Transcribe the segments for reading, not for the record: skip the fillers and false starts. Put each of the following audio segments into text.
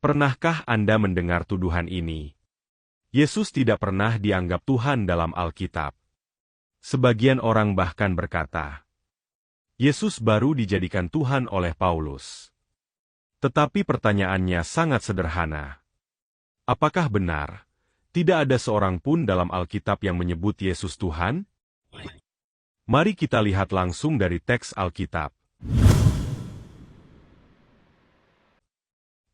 Pernahkah Anda mendengar tuduhan ini? Yesus tidak pernah dianggap Tuhan dalam Alkitab. Sebagian orang bahkan berkata, Yesus baru dijadikan Tuhan oleh Paulus. Tetapi pertanyaannya sangat sederhana. Apakah benar, tidak ada seorang pun dalam Alkitab yang menyebut Yesus Tuhan? Mari kita lihat langsung dari teks Alkitab.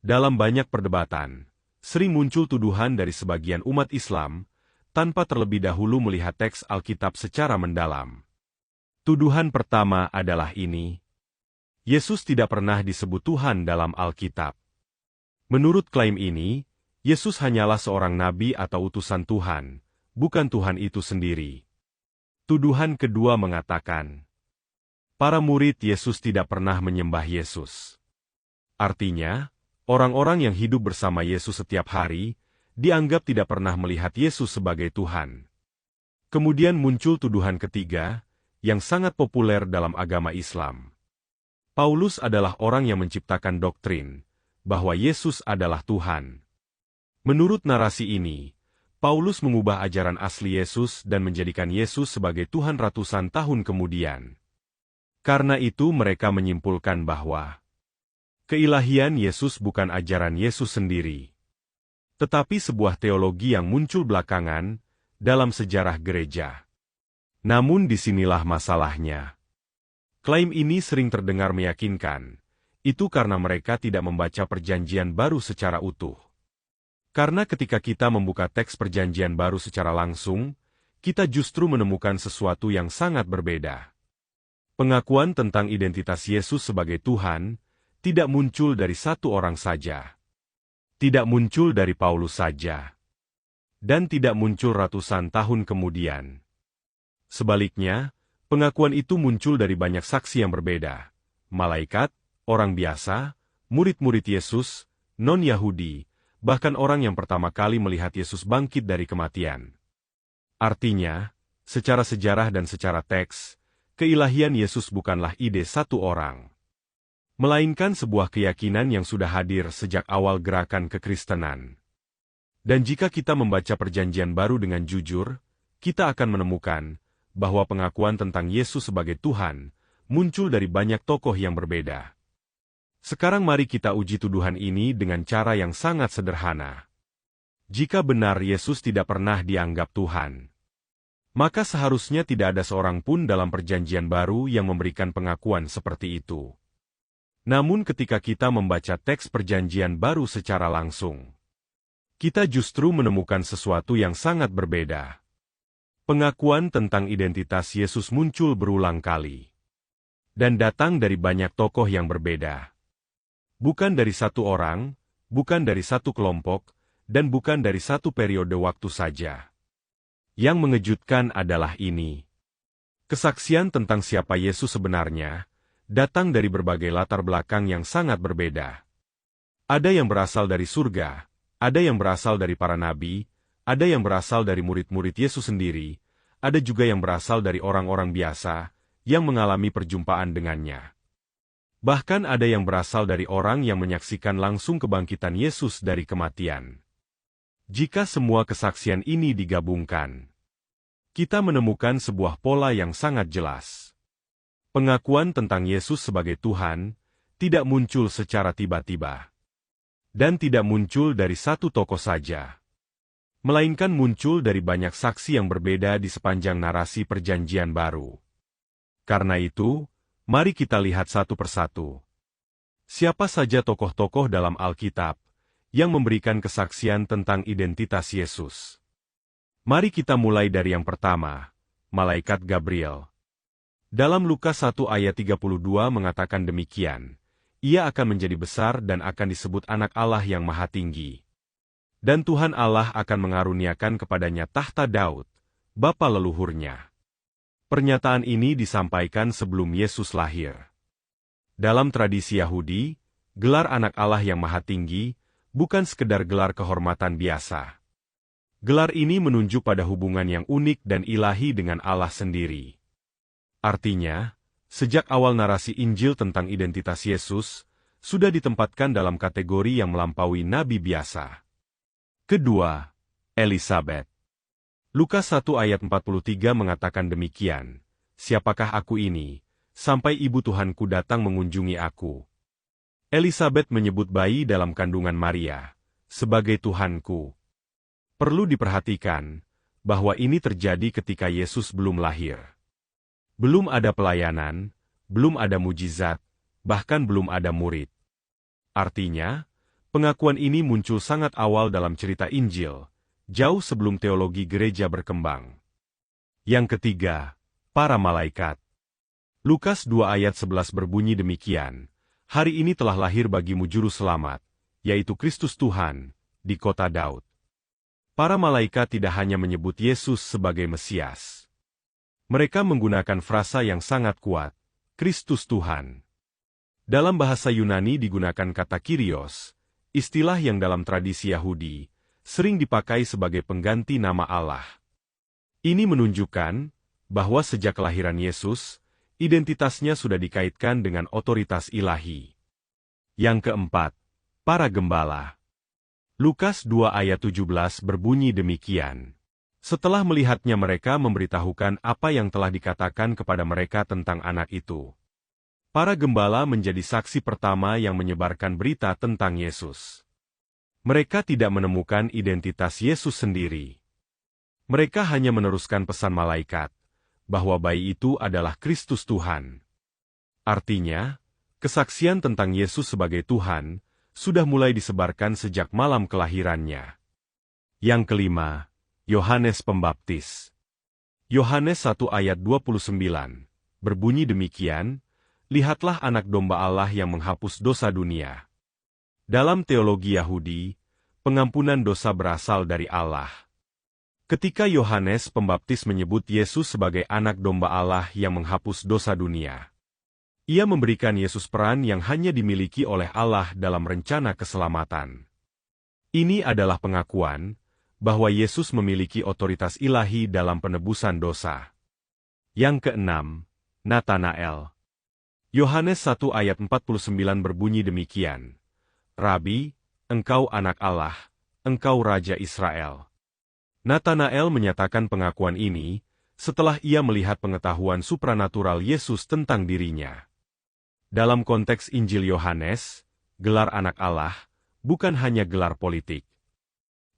Dalam banyak perdebatan, sering muncul tuduhan dari sebagian umat Islam, tanpa terlebih dahulu melihat teks Alkitab secara mendalam. Tuduhan pertama adalah ini. Yesus tidak pernah disebut Tuhan dalam Alkitab. Menurut klaim ini, Yesus hanyalah seorang nabi atau utusan Tuhan, bukan Tuhan itu sendiri. Tuduhan kedua mengatakan, para murid Yesus tidak pernah menyembah Yesus. Artinya, orang-orang yang hidup bersama Yesus setiap hari, dianggap tidak pernah melihat Yesus sebagai Tuhan. Kemudian muncul tuduhan ketiga, yang sangat populer dalam agama Islam. Paulus adalah orang yang menciptakan doktrin, bahwa Yesus adalah Tuhan. Menurut narasi ini, Paulus mengubah ajaran asli Yesus dan menjadikan Yesus sebagai Tuhan ratusan tahun kemudian. Karena itu mereka menyimpulkan bahwa keilahian Yesus bukan ajaran Yesus sendiri, tetapi sebuah teologi yang muncul belakangan dalam sejarah gereja. Namun disinilah masalahnya. Klaim ini sering terdengar meyakinkan, itu karena mereka tidak membaca Perjanjian Baru secara utuh. Karena ketika kita membuka teks Perjanjian Baru secara langsung, kita justru menemukan sesuatu yang sangat berbeda. Pengakuan tentang identitas Yesus sebagai Tuhan tidak muncul dari satu orang saja. Tidak muncul dari Paulus saja. Dan tidak muncul ratusan tahun kemudian. Sebaliknya, pengakuan itu muncul dari banyak saksi yang berbeda. Malaikat, orang biasa, murid-murid Yesus, non-Yahudi, bahkan orang yang pertama kali melihat Yesus bangkit dari kematian. Artinya, secara sejarah dan secara teks, keilahian Yesus bukanlah ide satu orang, melainkan sebuah keyakinan yang sudah hadir sejak awal gerakan kekristenan. Dan jika kita membaca Perjanjian Baru dengan jujur, kita akan menemukan bahwa pengakuan tentang Yesus sebagai Tuhan muncul dari banyak tokoh yang berbeda. Sekarang mari kita uji tuduhan ini dengan cara yang sangat sederhana. Jika benar Yesus tidak pernah dianggap Tuhan, maka seharusnya tidak ada seorang pun dalam Perjanjian Baru yang memberikan pengakuan seperti itu. Namun ketika kita membaca teks Perjanjian Baru secara langsung, kita justru menemukan sesuatu yang sangat berbeda. Pengakuan tentang identitas Yesus muncul berulang kali. Dan datang dari banyak tokoh yang berbeda. Bukan dari satu orang, bukan dari satu kelompok, dan bukan dari satu periode waktu saja. Yang mengejutkan adalah ini. Kesaksian tentang siapa Yesus sebenarnya, datang dari berbagai latar belakang yang sangat berbeda. Ada yang berasal dari surga, ada yang berasal dari para nabi, ada yang berasal dari murid-murid Yesus sendiri, ada juga yang berasal dari orang-orang biasa, yang mengalami perjumpaan dengannya. Bahkan ada yang berasal dari orang yang menyaksikan langsung kebangkitan Yesus dari kematian. Jika semua kesaksian ini digabungkan, kita menemukan sebuah pola yang sangat jelas. Pengakuan tentang Yesus sebagai Tuhan tidak muncul secara tiba-tiba. Dan tidak muncul dari satu tokoh saja, melainkan muncul dari banyak saksi yang berbeda di sepanjang narasi Perjanjian Baru. Karena itu, mari kita lihat satu persatu. Siapa saja tokoh-tokoh dalam Alkitab yang memberikan kesaksian tentang identitas Yesus? Mari kita mulai dari yang pertama, Malaikat Gabriel. Dalam Lukas 1 ayat 32 mengatakan demikian, ia akan menjadi besar dan akan disebut Anak Allah yang Maha Tinggi. Dan Tuhan Allah akan mengaruniakan kepadanya tahta Daud, bapa leluhurnya. Pernyataan ini disampaikan sebelum Yesus lahir. Dalam tradisi Yahudi, gelar Anak Allah yang Maha Tinggi bukan sekedar gelar kehormatan biasa. Gelar ini menunjuk pada hubungan yang unik dan ilahi dengan Allah sendiri. Artinya, sejak awal narasi Injil tentang identitas Yesus, sudah ditempatkan dalam kategori yang melampaui nabi biasa. Kedua, Elisabet. Lukas 1 ayat 43 mengatakan demikian, "Siapakah aku ini, sampai ibu Tuhanku datang mengunjungi aku?" Elisabet menyebut bayi dalam kandungan Maria sebagai Tuhanku. Perlu diperhatikan bahwa ini terjadi ketika Yesus belum lahir. Belum ada pelayanan, belum ada mujizat, bahkan belum ada murid. Artinya, pengakuan ini muncul sangat awal dalam cerita Injil, jauh sebelum teologi gereja berkembang. Yang ketiga, para malaikat. Lukas 2 ayat 11 berbunyi demikian, "Hari ini telah lahir bagimu juru selamat, yaitu Kristus Tuhan, di kota Daud." Para malaikat tidak hanya menyebut Yesus sebagai Mesias. Mereka menggunakan frasa yang sangat kuat, Kristus Tuhan. Dalam bahasa Yunani digunakan kata Kyrios, istilah yang dalam tradisi Yahudi sering dipakai sebagai pengganti nama Allah. Ini menunjukkan bahwa sejak kelahiran Yesus, identitasnya sudah dikaitkan dengan otoritas ilahi. Yang keempat, para gembala. Lukas 2 ayat 17 berbunyi demikian. Setelah melihatnya mereka memberitahukan apa yang telah dikatakan kepada mereka tentang anak itu. Para gembala menjadi saksi pertama yang menyebarkan berita tentang Yesus. Mereka tidak menemukan identitas Yesus sendiri. Mereka hanya meneruskan pesan malaikat, bahwa bayi itu adalah Kristus Tuhan. Artinya, kesaksian tentang Yesus sebagai Tuhan sudah mulai disebarkan sejak malam kelahirannya. Yang kelima, Yohanes Pembaptis. Yohanes 1 ayat 29, berbunyi demikian, "Lihatlah anak domba Allah yang menghapus dosa dunia." Dalam teologi Yahudi, pengampunan dosa berasal dari Allah. Ketika Yohanes Pembaptis menyebut Yesus sebagai anak domba Allah yang menghapus dosa dunia, ia memberikan Yesus peran yang hanya dimiliki oleh Allah dalam rencana keselamatan. Ini adalah pengakuan bahwa Yesus memiliki otoritas ilahi dalam penebusan dosa. Yang keenam, Natanael. Yohanes 1 ayat 49 berbunyi demikian, "Rabi, engkau anak Allah, engkau Raja Israel." Natanael menyatakan pengakuan ini setelah ia melihat pengetahuan supranatural Yesus tentang dirinya. Dalam konteks Injil Yohanes, gelar anak Allah bukan hanya gelar politik.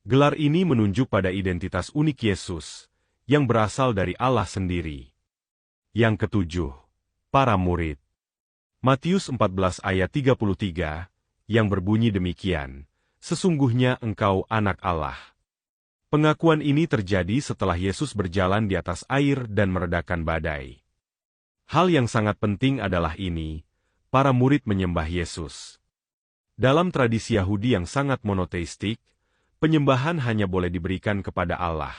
Gelar ini menunjuk pada identitas unik Yesus, yang berasal dari Allah sendiri. Yang ketujuh, para murid. Matius 14 ayat 33, yang berbunyi demikian, "Sesungguhnya engkau anak Allah." Pengakuan ini terjadi setelah Yesus berjalan di atas air dan meredakan badai. Hal yang sangat penting adalah ini, para murid menyembah Yesus. Dalam tradisi Yahudi yang sangat monoteistik, penyembahan hanya boleh diberikan kepada Allah.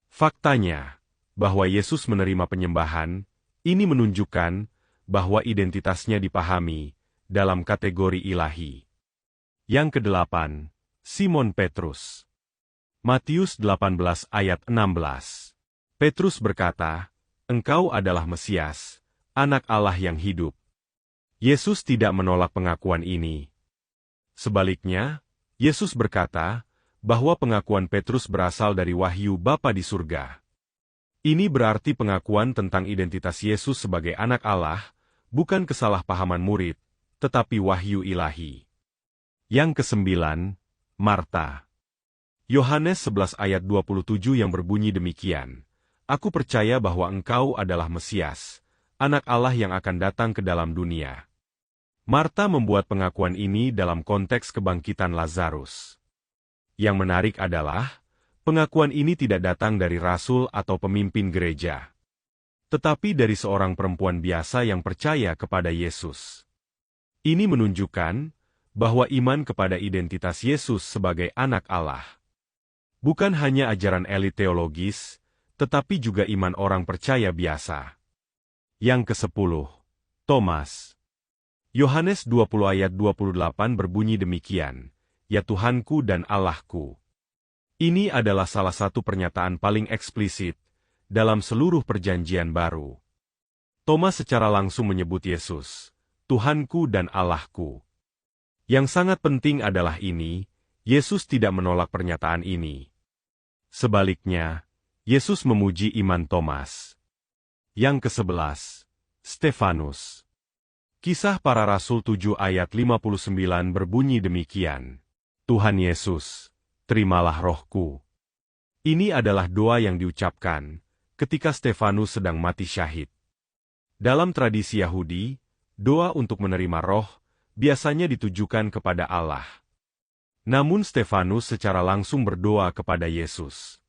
Faktanya, bahwa Yesus menerima penyembahan, ini menunjukkan bahwa identitasnya dipahami dalam kategori ilahi. Yang kedelapan, Simon Petrus. Matius 18 ayat 16. Petrus berkata, "Engkau adalah Mesias, anak Allah yang hidup." Yesus tidak menolak pengakuan ini. Sebaliknya, Yesus berkata bahwa pengakuan Petrus berasal dari wahyu Bapa di surga. Ini berarti pengakuan tentang identitas Yesus sebagai anak Allah, bukan kesalahpahaman murid, tetapi wahyu ilahi. Yang kesembilan, Marta. Yohanes 11 ayat 27 yang berbunyi demikian, "Aku percaya bahwa engkau adalah Mesias, anak Allah yang akan datang ke dalam dunia." Marta membuat pengakuan ini dalam konteks kebangkitan Lazarus. Yang menarik adalah, pengakuan ini tidak datang dari rasul atau pemimpin gereja, tetapi dari seorang perempuan biasa yang percaya kepada Yesus. Ini menunjukkan bahwa iman kepada identitas Yesus sebagai anak Allah bukan hanya ajaran elit teologis, tetapi juga iman orang percaya biasa. Yang ke-10, Thomas. Yohanes 20 ayat 28 berbunyi demikian, "Ya Tuhanku dan Allahku." Ini adalah salah satu pernyataan paling eksplisit dalam seluruh perjanjian baru. Thomas secara langsung menyebut Yesus, Tuhanku dan Allahku. Yang sangat penting adalah ini, Yesus tidak menolak pernyataan ini. Sebaliknya, Yesus memuji iman Thomas. Yang ke-11, Stefanus. Kisah Para Rasul 7 ayat 59 berbunyi demikian. Tuhan Yesus, terimalah rohku. Ini adalah doa yang diucapkan ketika Stefanus sedang mati syahid. Dalam tradisi Yahudi, doa untuk menerima roh biasanya ditujukan kepada Allah. Namun Stefanus secara langsung berdoa kepada Yesus.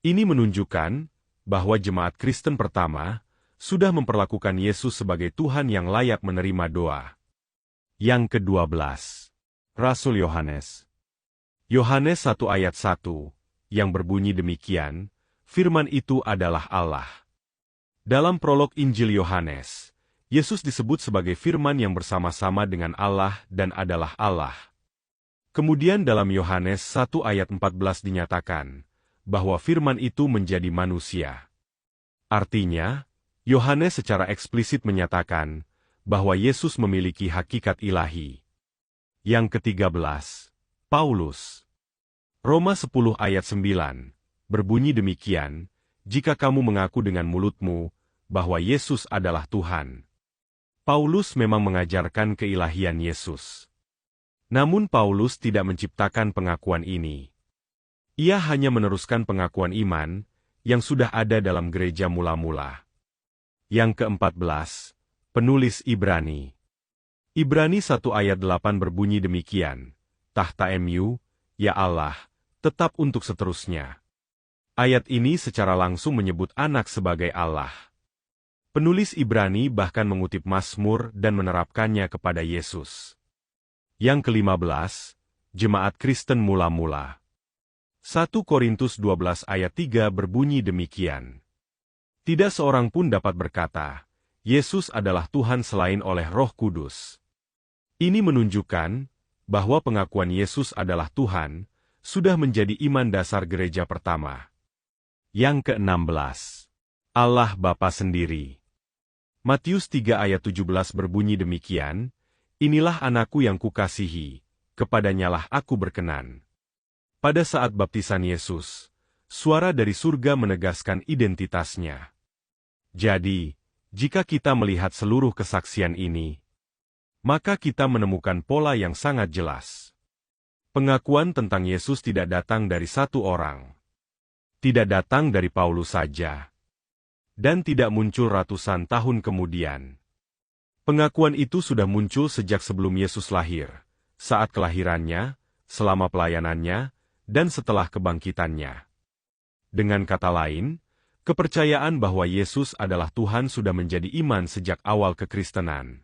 Ini menunjukkan bahwa jemaat Kristen pertama sudah memperlakukan Yesus sebagai Tuhan yang layak menerima doa. Yang ke-12, Rasul Yohanes. Yohanes 1 ayat 1, yang berbunyi demikian, firman itu adalah Allah. Dalam prolog Injil Yohanes, Yesus disebut sebagai firman yang bersama-sama dengan Allah dan adalah Allah. Kemudian dalam Yohanes 1 ayat 14 dinyatakan bahwa firman itu menjadi manusia. Artinya, Yohanes secara eksplisit menyatakan bahwa Yesus memiliki hakikat ilahi. Yang ke-13, Paulus. Roma 10 ayat 9, berbunyi demikian, jika kamu mengaku dengan mulutmu bahwa Yesus adalah Tuhan. Paulus memang mengajarkan keilahian Yesus. Namun Paulus tidak menciptakan pengakuan ini. Ia hanya meneruskan pengakuan iman yang sudah ada dalam gereja mula-mula. Yang ke-14, penulis Ibrani. Ibrani 1 ayat 8 berbunyi demikian, tahta MU, ya Allah, tetap untuk seterusnya. Ayat ini secara langsung menyebut anak sebagai Allah. Penulis Ibrani bahkan mengutip Mazmur dan menerapkannya kepada Yesus. Yang ke-15, jemaat Kristen mula-mula. 1 Korintus 12 ayat 3 berbunyi demikian. Tidak seorang pun dapat berkata, Yesus adalah Tuhan selain oleh Roh Kudus. Ini menunjukkan bahwa pengakuan Yesus adalah Tuhan sudah menjadi iman dasar gereja pertama. Yang ke-16, Allah Bapa sendiri. Matius 3 ayat 17 berbunyi demikian, inilah anakku yang kukasihi, kepadanyalah aku berkenan. Pada saat baptisan Yesus, suara dari surga menegaskan identitasnya. Jadi, jika kita melihat seluruh kesaksian ini, maka kita menemukan pola yang sangat jelas. Pengakuan tentang Yesus tidak datang dari satu orang. Tidak datang dari Paulus saja. Dan tidak muncul ratusan tahun kemudian. Pengakuan itu sudah muncul sejak sebelum Yesus lahir, saat kelahirannya, selama pelayanannya, dan setelah kebangkitannya. Dengan kata lain, kepercayaan bahwa Yesus adalah Tuhan sudah menjadi iman sejak awal kekristenan.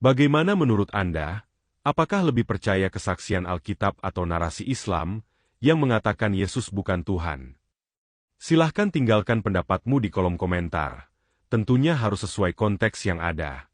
Bagaimana menurut Anda? Apakah lebih percaya kesaksian Alkitab atau narasi Islam yang mengatakan Yesus bukan Tuhan? Silahkan tinggalkan pendapatmu di kolom komentar. Tentunya harus sesuai konteks yang ada.